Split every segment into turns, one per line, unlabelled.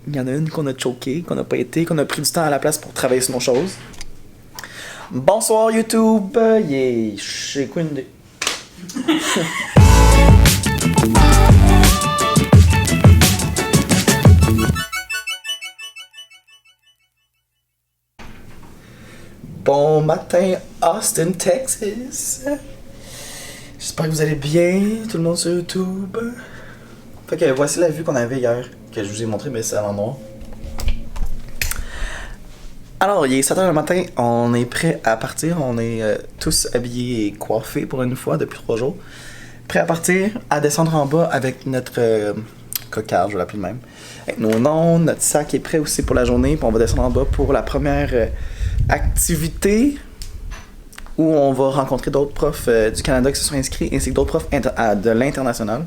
Il y en a une qu'on a choqué, qu'on n'a pas été, qu'on a pris du temps à la place pour travailler sur nos choses. Bonsoir YouTube! Yeah, j'ai quoi une idée? Bon matin, Austin, Texas. J'espère que vous allez bien, tout le monde sur YouTube. Fait que voici la vue qu'on avait hier, que je vous ai montré, mais c'est à l'endroit. Alors, il est 7h le matin, on est prêt à partir. On est tous habillés et coiffés pour une fois depuis 3 jours. Prêt à partir, à descendre en bas avec notre cocarde, je vais l'appeler de même. Avec nos noms, notre sac est prêt aussi pour la journée. Puis on va descendre en bas pour la première activité où on va rencontrer d'autres profs du Canada qui se sont inscrits, ainsi que d'autres profs de l'international.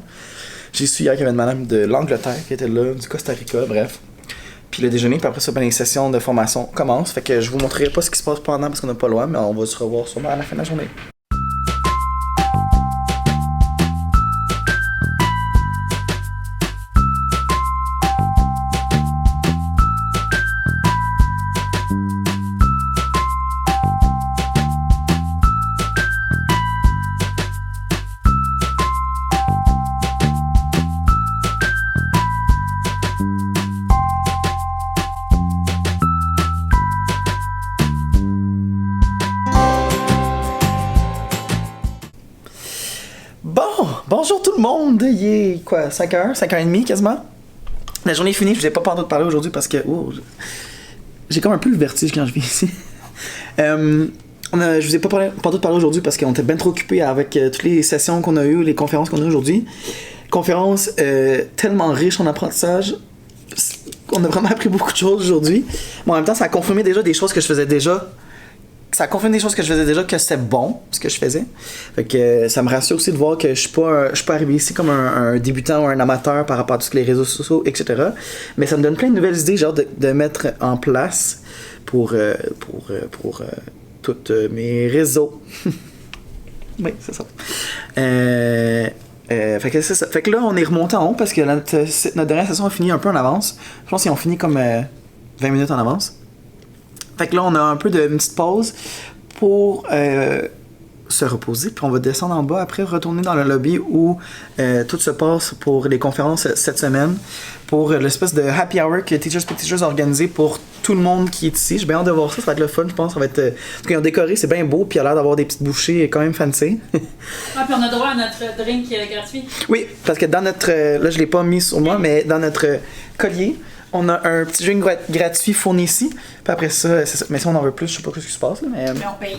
J'ai su hier qu'il y avait une madame de l'Angleterre qui était là, du Costa Rica, bref. Puis le déjeuner, puis après ça, les sessions de formation commencent. Fait que je vous montrerai pas ce qui se passe pendant parce qu'on n'a pas loin, mais on va se revoir sûrement à la fin de la journée. Bonjour tout le monde! Il est quoi, 5h, 5h30 quasiment? La journée est finie, je vous ai pas parlé aujourd'hui parce que j'ai comme un peu le vertige quand je viens ici. Je vous ai pas parlé aujourd'hui parce qu'on était bien trop occupés avec toutes les sessions qu'on a eues, les conférences qu'on a eues aujourd'hui. Conférences tellement riches en apprentissage. On a vraiment appris beaucoup de choses aujourd'hui. Mais en même temps, ça a confirmé déjà des choses que je faisais déjà. Ça a confirmé des choses que je faisais déjà, que c'était bon, ce que je faisais. Fait que ça me rassure aussi de voir que je suis pas arrivé ici comme un débutant ou un amateur par rapport à tous les réseaux sociaux, etc. Mais ça me donne plein de nouvelles idées, genre de mettre en place pour tous mes réseaux. Oui, c'est ça. Fait que c'est ça. Fait que là, on est remonté en haut parce que notre dernière session a fini un peu en avance. Je pense qu'ils ont fini comme 20 minutes en avance. Fait que là, on a un peu une petite pause pour se reposer. Puis on va descendre en bas après, retourner dans le lobby où tout se passe pour les conférences cette semaine. Pour l'espèce de happy hour que Teachers Speak Teachers a organisé pour tout le monde qui est ici. J'ai bien hâte de voir ça, ça va être le fun, je pense. Ça va être, en tout cas, ils ont décoré, c'est bien beau, puis il a l'air d'avoir des petites bouchées quand même fancy.
Ouais, puis on a droit à notre drink gratuit.
Oui, parce que dans notre... là, je l'ai pas mis sur moi, mais dans notre collier... On a un petit drink gratuit fourni ici. Puis après ça, c'est ça. Mais si on en veut plus, je sais pas ce qui se passe. Là, mais
on paye.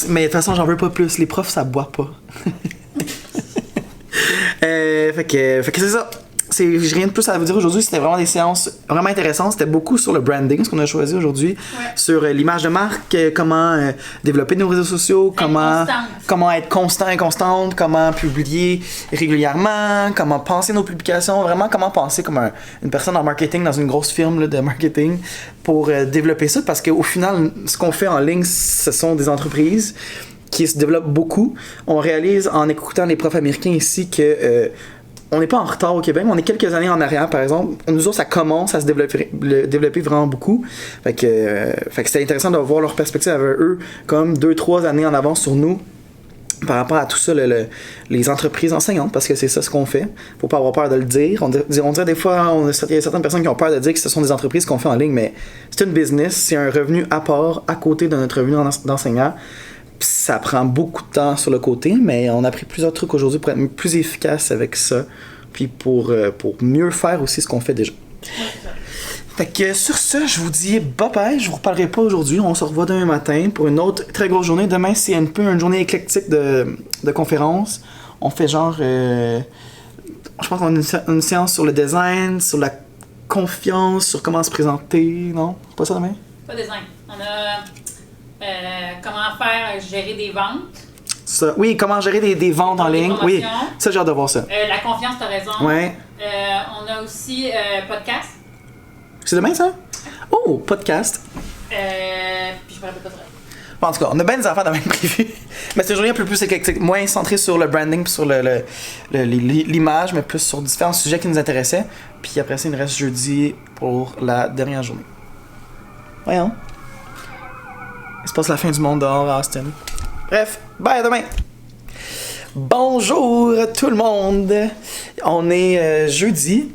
Mais de toute façon, j'en veux pas plus. Les profs, ça boit pas. Fait que c'est ça. J'ai rien de plus à vous dire aujourd'hui. C'était vraiment des séances vraiment intéressantes. C'était beaucoup sur le branding, ce qu'on a choisi aujourd'hui. Ouais. Sur l'image de marque, comment développer nos réseaux sociaux, comment être constant et constante, comment publier régulièrement, comment penser nos publications, vraiment comment penser comme une personne en marketing dans une grosse firme là, de marketing pour développer ça. Parce qu'au final, ce qu'on fait en ligne, ce sont des entreprises qui se développent beaucoup. On réalise en écoutant les profs américains ici que... on n'est pas en retard au Québec, mais on est quelques années en arrière, par exemple. Nous autres, ça commence à se développer vraiment beaucoup. Fait que c'était intéressant de voir leur perspective avec eux, comme 2-3 années en avance sur nous, par rapport à tout ça, les entreprises enseignantes, parce que c'est ça ce qu'on fait. Faut pas avoir peur de le dire. On dirait des fois, il y a certaines personnes qui ont peur de dire que ce sont des entreprises qu'on fait en ligne, mais c'est une business, c'est un revenu à part, à côté de notre revenu d'enseignant. Ça prend beaucoup de temps sur le côté, mais on a appris plusieurs trucs aujourd'hui pour être plus efficace avec ça, puis pour mieux faire aussi ce qu'on fait déjà. Fait que sur ça, je vous dis bye bye, je vous reparlerai pas aujourd'hui, on se revoit demain matin pour une autre très grosse journée. Demain, c'est un peu une journée éclectique de conférences. On fait genre, je pense qu'on a une séance sur le design, sur la confiance, sur comment se présenter, non? Pas ça demain?
Pas design. On a... comment gérer des ventes.
Ça, oui, comment gérer des ventes en ligne. Oui, ça, j'ai hâte de voir ça.
La confiance, t'as raison.
Ouais.
On a aussi podcast.
C'est demain, ça? Oh, podcast.
Puis je me rappelle pas trop.
Bon, en tout cas, on a bien des affaires de même prévues. Mais c'est une journée un peu plus éclectique, moins centrée sur le branding puis sur l'image, mais plus sur différents sujets qui nous intéressaient. Puis après ça, il nous reste jeudi pour la dernière journée. Voyons. Il se passe la fin du monde dehors à Austin. Bref, bye, à demain! Bonjour tout le monde! On est jeudi.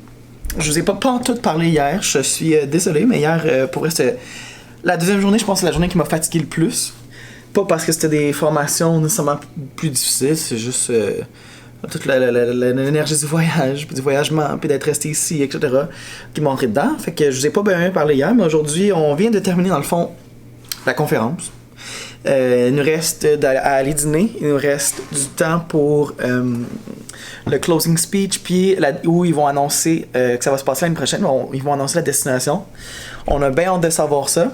Je vous ai pas en tout parlé hier. Je suis désolé, mais hier, pour vrai, c'était la deuxième journée, je pense que c'est la journée qui m'a fatigué le plus. Pas parce que c'était des formations nécessairement plus difficiles, c'est juste toute l'énergie du voyage, puis du voyagement, puis d'être resté ici, etc., qui m'ont rentré dedans. Fait que je vous ai pas bien parlé hier, mais aujourd'hui, on vient de terminer, dans le fond, la conférence. Il nous reste à aller dîner, il nous reste du temps pour le closing speech, puis où ils vont annoncer que ça va se passer l'année prochaine. Ils vont annoncer la destination. On a bien hâte de savoir ça.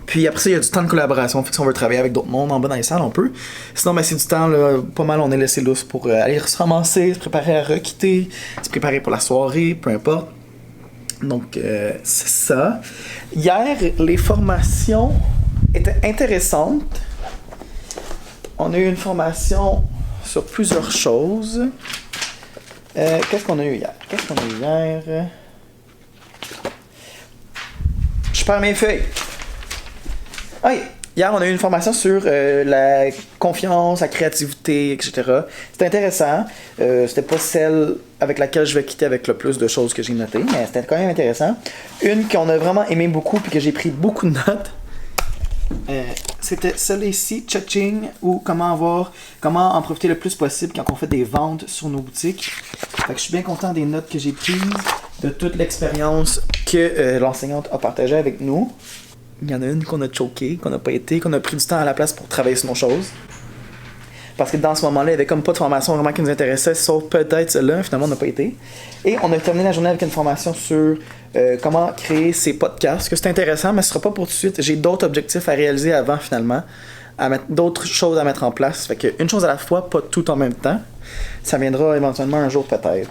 Puis après ça, il y a du temps de collaboration. Fait que si on veut travailler avec d'autres mondes en bas dans les salles, on peut. Sinon, ben, c'est du temps, là, pas mal, on est laissé lousse pour aller se ramasser, se préparer à requitter, se préparer pour la soirée, peu importe. Donc, c'est ça. Hier, les formations étaient intéressantes. On a eu une formation sur plusieurs choses. Qu'est-ce qu'on a eu hier? Je perds mes feuilles. Oui, hier, on a eu une formation sur la confiance, la créativité, etc. C'était intéressant. C'était pas celle avec laquelle je vais quitter avec le plus de choses que j'ai notées, mais c'était quand même intéressant. Une qu'on a vraiment aimé beaucoup puis que j'ai pris beaucoup de notes, c'était celle-ci, Cha-Ching, ou comment en profiter le plus possible quand on fait des ventes sur nos boutiques. Fait que je suis bien content des notes que j'ai prises, de toute l'expérience que l'enseignante a partagée avec nous. Il y en a une qu'on a choqué, qu'on n'a pas été, qu'on a pris du temps à la place pour travailler sur nos choses. Parce que dans ce moment-là, il n'y avait comme pas de formation vraiment qui nous intéressait, sauf peut-être celle-là, finalement on n'a pas été. Et on a terminé la journée avec une formation sur comment créer ses podcasts, que c'est intéressant, mais ce ne sera pas pour tout de suite. J'ai d'autres objectifs à réaliser avant finalement, d'autres choses à mettre en place. Fait qu'une chose à la fois, pas tout en même temps. Ça viendra éventuellement un jour peut-être.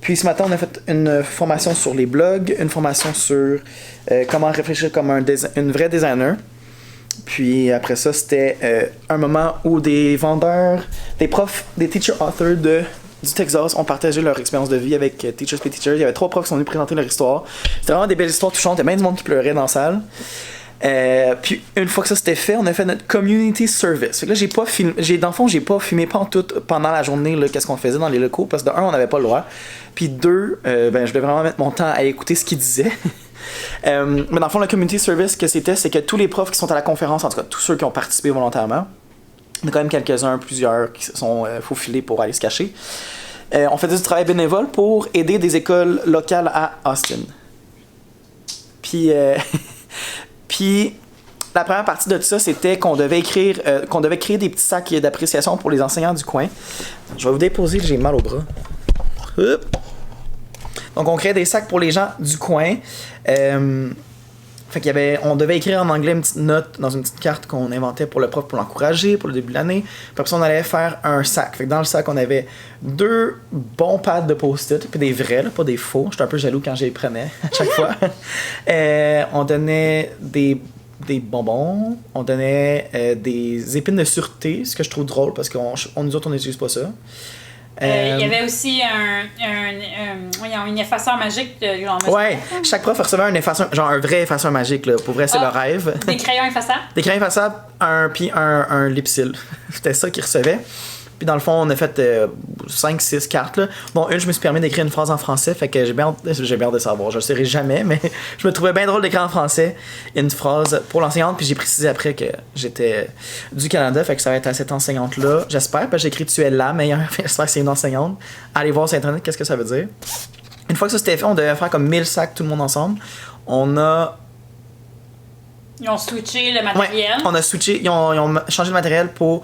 Puis ce matin, on a fait une formation sur les blogs, une formation sur comment réfléchir comme une vraie designer. Puis après ça, c'était un moment où des vendeurs, des profs, des teacher authors du Texas ont partagé leur expérience de vie avec Teachers Pay Teachers. Il y avait 3 profs qui sont venus présenter leur histoire. C'était vraiment des belles histoires touchantes. Il y avait bien du monde qui pleurait dans la salle. Puis une fois que ça c'était fait, on a fait notre community service. Fait que là, j'ai pas filmé pas en tout pendant la journée là, qu'est-ce qu'on faisait dans les locaux, parce que de un, on n'avait pas le droit. Puis deux, je devais vraiment mettre mon temps à écouter ce qu'ils disaient. Mais dans le fond, le community service c'est que tous les profs qui sont à la conférence, en tout cas tous ceux qui ont participé volontairement, il y en a quand même plusieurs qui se sont faufilés pour aller se cacher. On faisait du travail bénévole pour aider des écoles locales à Austin. Puis la première partie de tout ça, c'était qu'on devait créer des petits sacs d'appréciation pour les enseignants du coin. Je vais vous déposer, j'ai mal au bras. Hop. Donc on créait des sacs pour les gens du coin. On devait écrire en anglais une petite note dans une petite carte qu'on inventait pour le prof pour l'encourager pour le début de l'année. Puis après ça, on allait faire un sac. Fait que dans le sac, on avait 2 bons pads de post-it, puis des vrais, là, pas des faux. J'étais un peu jaloux quand je les prenais à chaque fois. On donnait des bonbons, on donnait des épines de sûreté, ce que je trouve drôle parce que nous autres, on n'utilise pas ça.
Il y avait aussi un effaceur magique.
Ouais, chaque prof recevait un effaceur, genre un vrai effaceur magique, là. Pour vrai, c'est le rêve.
Des crayons effaçables? Des crayons
effaçables, puis un lipsil. C'était ça qu'ils recevaient. Puis dans le fond, on a fait 5-6 cartes. Là. Bon, je me suis permis d'écrire une phrase en français, fait que j'ai bien hâte de savoir. Je le saurai jamais, mais je me trouvais bien drôle d'écrire en français une phrase pour l'enseignante, puis j'ai précisé après que j'étais du Canada, fait que ça va être à cette enseignante-là. J'espère, parce que j'ai écrit « Tu es la meilleure », j'espère que c'est une enseignante. Allez voir sur Internet, qu'est-ce que ça veut dire. Une fois que ça c'était fait, on devait faire comme 1000 sacs tout le monde ensemble.
Ils ont switché le matériel.
Ouais, ils ont changé le matériel pour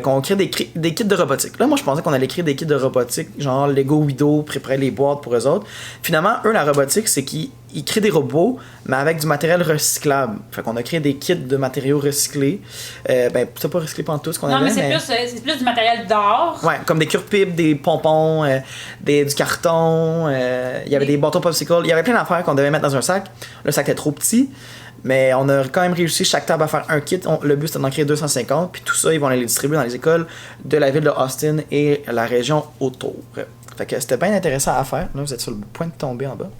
qu'on crée des kits de robotique. Là, moi, je pensais qu'on allait créer des kits de robotique, genre Lego Widow, préparer les boîtes pour eux autres. Finalement, eux, la robotique, c'est qu'ils ils créent des robots, mais avec du matériel recyclable. Fait qu'on a créé des kits de matériaux recyclés. Ben, c'est pas recyclé pendant tout ce qu'on avait.
Non, mais c'est plus du matériel d'or.
Ouais, comme des cure-pipes, des pompons, du carton. Il y avait des bâtons popsicles. Il y avait plein d'affaires qu'on devait mettre dans un sac. Le sac était trop petit. Mais on a quand même réussi chaque table à faire un kit. Le but, c'était d'en créer 250. Puis tout ça, ils vont aller les distribuer dans les écoles de la ville de Austin et la région autour. Fait que c'était bien intéressant à faire. Là, vous êtes sur le point de tomber en bas.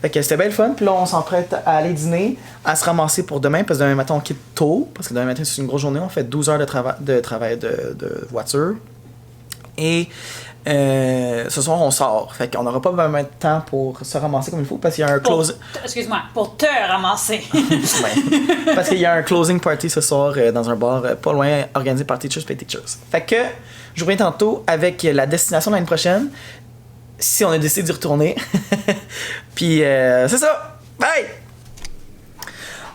Fait que c'était bien le fun. Puis là, on s'emprête à aller dîner, à se ramasser pour demain. Parce que demain matin, on quitte tôt. Parce que demain matin, c'est une grosse journée. On fait 12 heures de travail de voiture. Et ce soir, on sort. Fait qu'on n'aura pas vraiment de temps pour se ramasser comme il faut. Parce qu'il y a un closing.
Excuse-moi, pour te ramasser.
Ouais. Parce qu'il y a un closing party ce soir dans un bar pas loin, organisé par Teachers Pay Teachers. Fait que je vous reviens tantôt avec la destination de l'année prochaine. Si on a décidé d'y retourner. Puis c'est ça. Bye!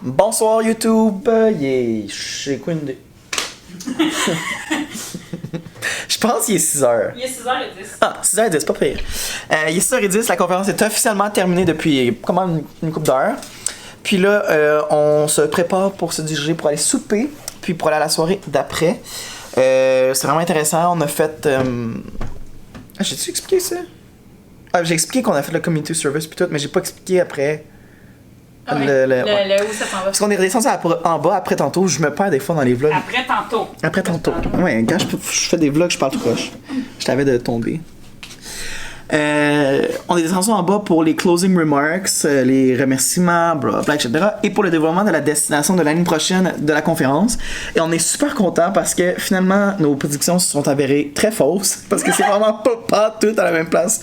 Bonsoir YouTube. Yeah. J'ai quoi une... Je pense qu'il est 6h.
Il est 6h10.
Ah, 6h10, pas pire. Il est 6h10, la conférence est officiellement terminée depuis comment une couple d'heures. Puis là, on se prépare pour se diriger pour aller souper, puis pour aller à la soirée d'après. C'est vraiment intéressant. On a fait... j'ai-tu expliqué ça? Ah, j'ai expliqué qu'on a fait le community service puis tout, mais j'ai pas expliqué après.
Ah oui. Le où ça s'en va.
Parce qu'on est redescendu en bas après tantôt. Je me perds des fois dans les vlogs. Après tantôt. Ouais, quand je fais des vlogs, je parle tout proche. Je t'avais de tomber. On est descendu en bas pour les closing remarks, les remerciements, blablabla, etc. Et pour le développement de la destination de l'année prochaine de la conférence. Et on est super contents parce que finalement, nos prédictions se sont avérées très fausses. Parce que c'est vraiment pas tout à la même place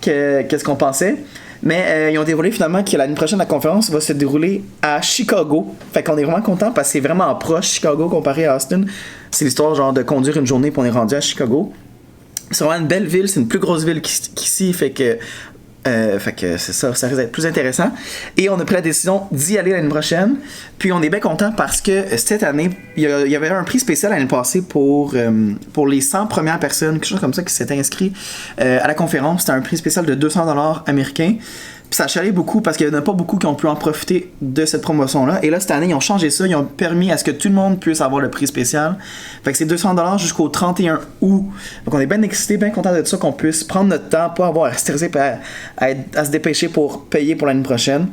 que ce qu'on pensait. Mais ils ont dévoilé finalement que l'année prochaine, la conférence va se dérouler à Chicago. Fait qu'on est vraiment content parce que c'est vraiment proche Chicago comparé à Austin. C'est l'histoire genre de conduire une journée puis on est rendu à Chicago. C'est vraiment une belle ville, c'est une plus grosse ville qu'ici, fait que c'est ça risque d'être plus intéressant. Et on a pris la décision d'y aller l'année prochaine. Puis on est bien content parce que cette année, il y avait un prix spécial l'année passée pour les 100 premières personnes, quelque chose comme ça, qui s'étaient inscrits à la conférence. C'était un prix spécial de 200$ américains. Puis ça chalait beaucoup parce qu'il n'y en a pas beaucoup qui ont pu en profiter de cette promotion-là. Et là, cette année, ils ont changé ça. Ils ont permis à ce que tout le monde puisse avoir le prix spécial. Fait que c'est 200$ jusqu'au 31 août. Donc on est bien excités, bien contents de ça, qu'on puisse prendre notre temps, pas avoir à stresser, à se dépêcher pour payer pour l'année prochaine.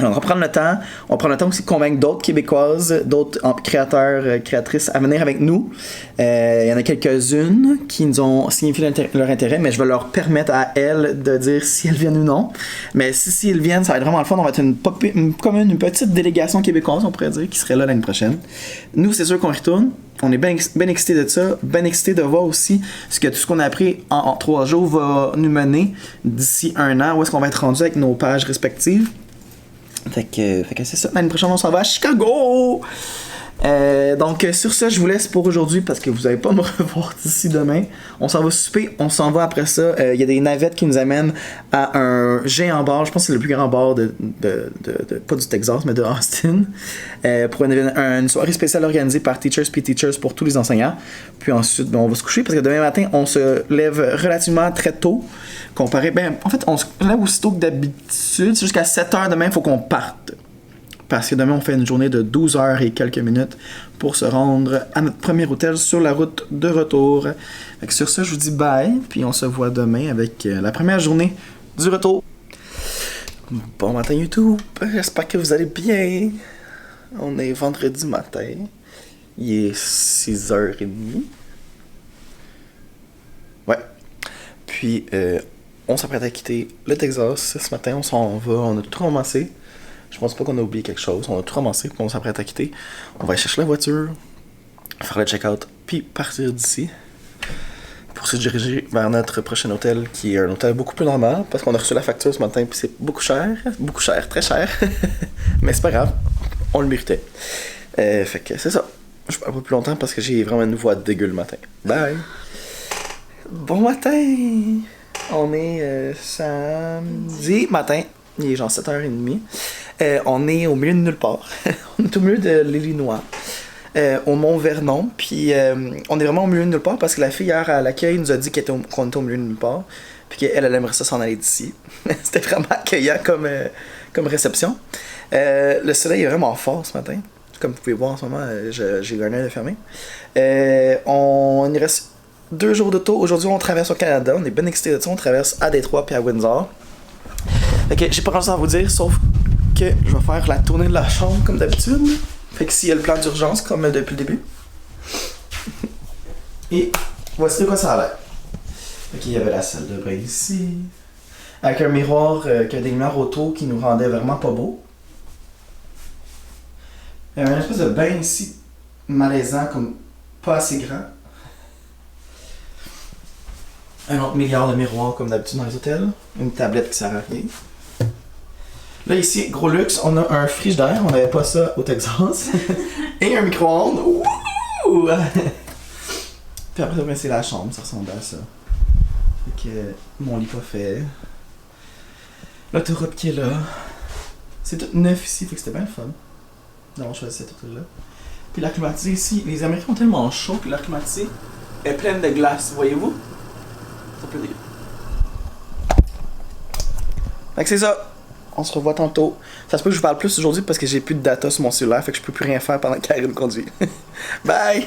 On va prendre le temps. On prend le temps aussi de convaincre d'autres Québécoises, d'autres créateurs, créatrices à venir avec nous. Il y en a quelques-unes qui nous ont signifié leur intérêt, mais je vais leur permettre à elles de dire si elles viennent ou non. Mais si elles viennent, ça va être vraiment le fun. On va être une petite délégation québécoise, on pourrait dire, qui serait là l'année prochaine. Nous, c'est sûr qu'on y retourne. On est bien excités de ça, bien excités de voir aussi ce que tout ce qu'on a appris en 3 jours va nous mener d'ici 1 an, où est-ce qu'on va être rendu avec nos pages respectives. Fait que c'est ça. L'année prochaine, on s'en va à Chicago! Donc, sur ça, je vous laisse pour aujourd'hui parce que vous n'allez pas me revoir d'ici demain. On s'en va souper, on s'en va après ça. Il y a des navettes qui nous amènent à un géant bar. Je pense que c'est le plus grand bar pas du Texas, mais de Austin. Pour une soirée spéciale organisée par Teachers Pay Teachers pour tous les enseignants. Puis ensuite, on va se coucher parce que demain matin, on se lève relativement très tôt. Comparé, en fait, on se lève aussi tôt que d'habitude. C'est jusqu'à 7h demain, il faut qu'on parte. Parce que demain, on fait une journée de 12 heures et quelques minutes pour se rendre à notre premier hôtel sur la route de retour. Fait que sur ça, je vous dis bye, puis on se voit demain avec la première journée du retour. Bon matin YouTube, j'espère que vous allez bien. On est vendredi matin. Il est 6h30. Ouais. Puis, on s'apprête à quitter le Texas. Ce matin, on s'en va, on a tout ramassé. Je pense pas qu'on a oublié quelque chose. On a tout ramassé, puis on s'apprête à quitter. On va aller chercher la voiture, faire le check-out, puis partir d'ici pour se diriger vers notre prochain hôtel, qui est un hôtel beaucoup plus normal, parce qu'on a reçu la facture ce matin, puis c'est beaucoup cher, très cher. Mais c'est pas grave, on le méritait. Fait que c'est ça. Je parle pas plus longtemps parce que j'ai vraiment une voix dégueu le matin. Bye! Bon matin! On est samedi matin. Il est genre 7h30. On est au milieu de nulle part. On est au milieu de l'Illinois. Au Mont Vernon. Puis on est vraiment au milieu de nulle part parce que la fille hier à l'accueil nous a dit qu'on était au milieu de nulle part. puis qu'elle, elle aimerait ça s'en aller d'ici. C'était vraiment accueillant comme réception. Le soleil est vraiment fort ce matin. Comme vous pouvez voir en ce moment, j'ai eu un œil fermé. Il reste 2 jours d'auto. Aujourd'hui, on traverse au Canada. On est bien excités de ça. On traverse à Détroit puis à Windsor. Fait que j'ai pas grand chose à vous dire, sauf que je vais faire la tournée de la chambre comme d'habitude. Fait que s'il y a le plan d'urgence, comme depuis le début. Et voici de quoi ça a l'air. Fait qu'il y avait la salle de bain ici. Avec un miroir qui a des lumières auto qui nous rendait vraiment pas beau. Il y avait une espèce de bain ici, malaisant, comme pas assez grand. Un autre milliard de miroirs comme d'habitude dans les hôtels. Une tablette qui sert à rien. Là ici, gros luxe, on a un frigidaire, on n'avait pas ça au Texas. Et un micro-ondes. Ouh! Puis après, ben, c'est la chambre, ça ressemble à ça. Fait que mon lit pas fait. L'autoroute qui est là. C'est tout neuf ici, fait que c'était bien le fun d'avoir choisi cette autoroute-là. Puis l'air climatisé ici, les Américains ont tellement chaud que l'air climatisé est plein de glace, voyez-vous? Ça peut dire. Fait que c'est ça. On se revoit tantôt. Ça se peut que je vous parle plus aujourd'hui parce que j'ai plus de data sur mon cellulaire, fait que je peux plus rien faire pendant que Karine conduit. Bye!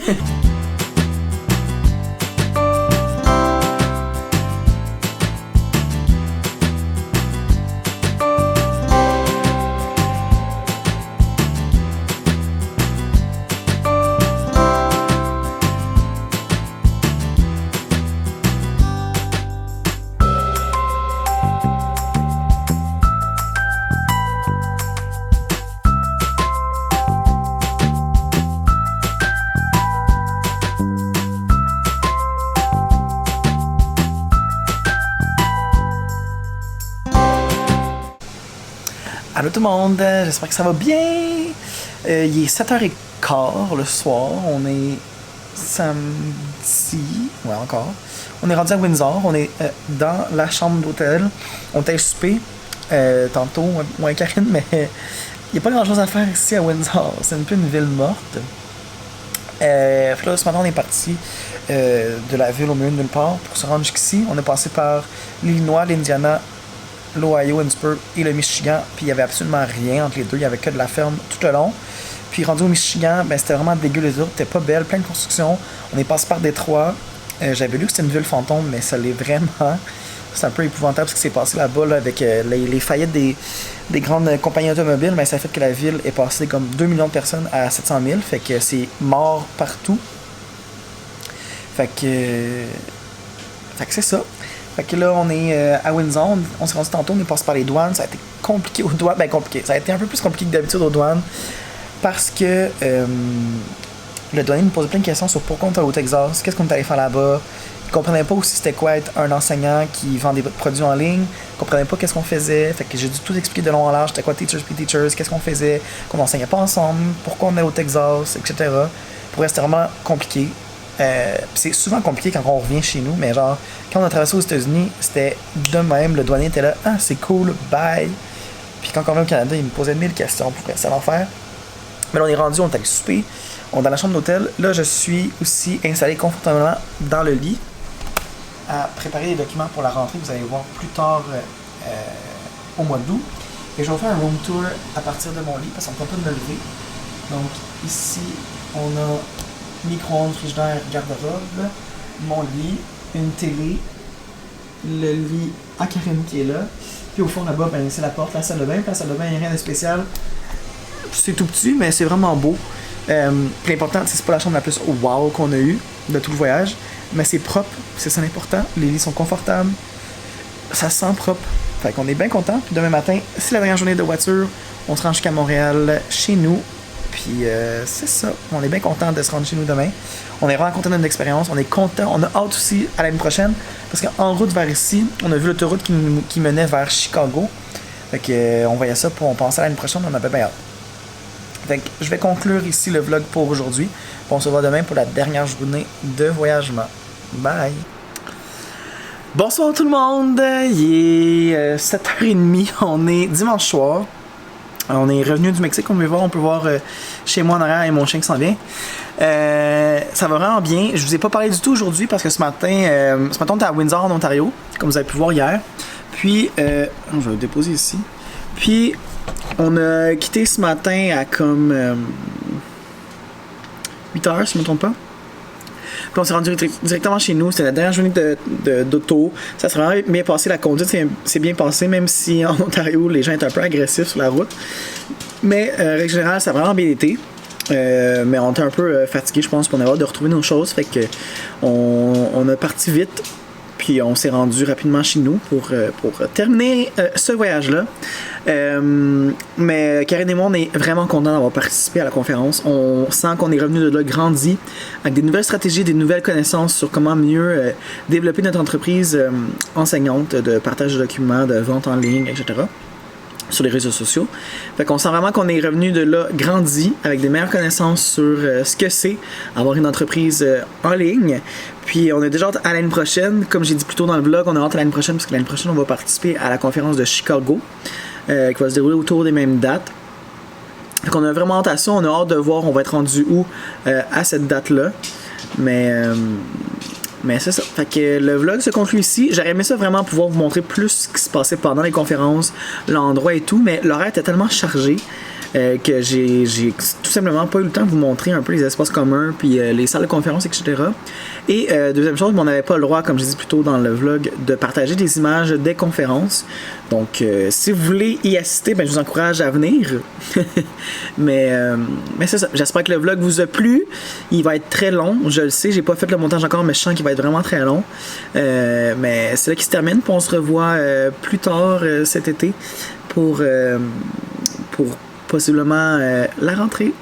Allô tout le monde, j'espère que ça va bien. Il est 7h15 le soir, on est samedi, ouais encore. On est rendu à Windsor, on est dans la chambre d'hôtel. On était souper tantôt, moins Karine, mais il n'y a pas grand chose à faire ici à Windsor, c'est un peu une ville morte. Là, ce matin on est parti de la ville au milieu de nulle part pour se rendre jusqu'ici. On est passé par l'Illinois, l'Indiana, l'Ohio, Innsbruck et le Michigan, puis il n'y avait absolument rien entre les deux, il n'y avait que de la ferme tout le long. Puis rendu au Michigan, ben, c'était vraiment dégueu, les autres c'était pas belle, plein de constructions. On est passé par Détroit. J'avais lu que c'était une ville fantôme, mais ça l'est vraiment. C'est un peu épouvantable ce qui s'est passé là-bas là, avec les faillites des grandes compagnies automobiles, mais ça a fait que la ville est passée comme 2 millions de personnes à 700 000, fait que c'est mort partout. Fait que c'est ça. Fait que là, on est à Windsor, on s'est rendu tantôt, on est passé par les douanes, ça a été compliqué aux douanes, ben compliqué, ça a été un peu plus compliqué que d'habitude aux douanes, parce que le douanier nous posait plein de questions sur pourquoi on était au Texas, qu'est-ce qu'on est allé faire là-bas, il comprenait pas aussi c'était quoi être un enseignant qui vend des produits en ligne, il comprenait pas qu'est-ce qu'on faisait, fait que j'ai dû tout expliquer de long en large, c'était quoi Teachers Be Teachers, qu'est-ce qu'on faisait, qu'on enseignait pas ensemble, pourquoi on est au Texas, etc. Pour rester vraiment compliqué. C'est souvent compliqué quand on revient chez nous, mais genre, quand on a traversé aux États-Unis, c'était de même. Le douanier était là, ah, c'est cool, bye. Puis quand on revient au Canada, il me posait 1000 questions pour rester à l'enfer. Mais là, on est rendu, on est allé souper, on est dans la chambre d'hôtel. Là, je suis aussi installé confortablement dans le lit à préparer les documents pour la rentrée. Vous allez voir plus tard au mois d'août. Et je vais vous faire un room tour à partir de mon lit parce qu'on ne peut pas me lever. Donc, ici, on a micro-ondes, frigidaire, garde-robe, mon lit, une télé, le lit à Karine qui est là. Puis au fond là-bas, ben, c'est la porte, la salle de bain. Puis la salle de bain, il n'y a rien de spécial. C'est tout petit, mais c'est vraiment beau. Puis l'important, c'est pas la chambre la plus wow qu'on a eue de tout le voyage, mais c'est propre, c'est ça l'important. Les lits sont confortables, ça sent propre. Fait qu'on est bien content. Puis demain matin, c'est la dernière journée de voiture. On se rend jusqu'à Montréal, chez nous. Puis c'est ça, on est bien content de se rendre chez nous demain. On est vraiment content de notre expérience, on est content, on a hâte aussi à l'année prochaine, parce qu'en route vers ici, on a vu l'autoroute qui menait vers Chicago. Fait que on voyait ça, pour on pensait à l'année prochaine, on avait bien hâte. Fait que je vais conclure ici le vlog pour aujourd'hui. On se voit demain pour la dernière journée de voyagement. Bye! Bonsoir tout le monde, il est 7h30, on est dimanche soir. On est revenu du Mexique, on peut voir chez moi en arrière et mon chien qui s'en vient. Ça va vraiment bien. Je vous ai pas parlé du tout aujourd'hui parce que ce matin on était à Windsor en Ontario, comme vous avez pu voir hier. Puis, je vais le déposer ici. Puis, on a quitté ce matin à comme 8 heures, si je ne me trompe pas. Puis on s'est rendu directement chez nous. C'était la dernière journée d'auto. Ça s'est vraiment bien passé. La conduite s'est bien passée, même si en Ontario, les gens étaient un peu agressifs sur la route. Mais, règle générale, ça a vraiment bien été. Mais on était un peu fatigués, je pense, pour avoir de retrouver nos choses. Fait que on a parti vite. Puis on s'est rendu rapidement chez nous pour terminer ce voyage-là. Mais Karine et moi, on est vraiment contents d'avoir participé à la conférence. On sent qu'on est revenu de là grandi, avec des nouvelles stratégies, des nouvelles connaissances sur comment mieux développer notre entreprise enseignante de partage de documents, de vente en ligne, etc. sur les réseaux sociaux. Fait qu'on sent vraiment qu'on est revenu de là grandi avec des meilleures connaissances sur ce que c'est avoir une entreprise en ligne. Puis on a déjà hâte à l'année prochaine. Comme j'ai dit plus tôt dans le vlog, on a hâte à l'année prochaine parce que l'année prochaine, on va participer à la conférence de Chicago qui va se dérouler autour des mêmes dates. Fait qu'on a vraiment hâte à ça. On a hâte de voir on va être rendu où à cette date-là. Mais c'est ça. Fait que le vlog se conclut ici. J'aurais aimé ça vraiment pouvoir vous montrer plus ce qui se passait pendant les conférences, l'endroit et tout, mais l'horaire était tellement chargé que j'ai tout simplement pas eu le temps de vous montrer un peu les espaces communs, puis les salles de conférences, etc. Et deuxième chose, on n'avait pas le droit, comme je disais plus tôt dans le vlog, de partager des images des conférences. Donc, si vous voulez y assister, ben, je vous encourage à venir. mais c'est ça. J'espère que le vlog vous a plu. Il va être très long, je le sais. J'ai pas fait le montage encore, mais je sens qu'il va être vraiment très long. Mais c'est là qu'il se termine. Puis on se revoit plus tard cet été pour possiblement la rentrée.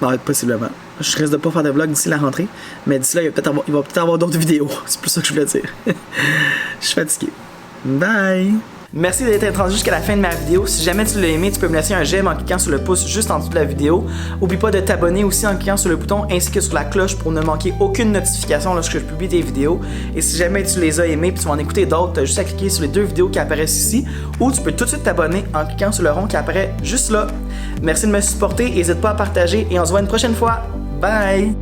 Bon, possiblement. Je risque de pas faire de vlog d'ici la rentrée, mais d'ici là, il va peut-être avoir d'autres vidéos. C'est plus ça que je voulais dire. Je suis fatigué. Bye! Merci d'être rendu jusqu'à la fin de ma vidéo. Si jamais tu l'as aimé, tu peux me laisser un j'aime en cliquant sur le pouce juste en dessous de la vidéo. N'oublie pas de t'abonner aussi en cliquant sur le bouton ainsi que sur la cloche pour ne manquer aucune notification lorsque je publie des vidéos. Et si jamais tu les as aimées et tu vas en écouter d'autres, tu as juste à cliquer sur les 2 vidéos qui apparaissent ici ou tu peux tout de suite t'abonner en cliquant sur le rond qui apparaît juste là. Merci de me supporter, n'hésite pas à partager et on se voit une prochaine fois. Bye!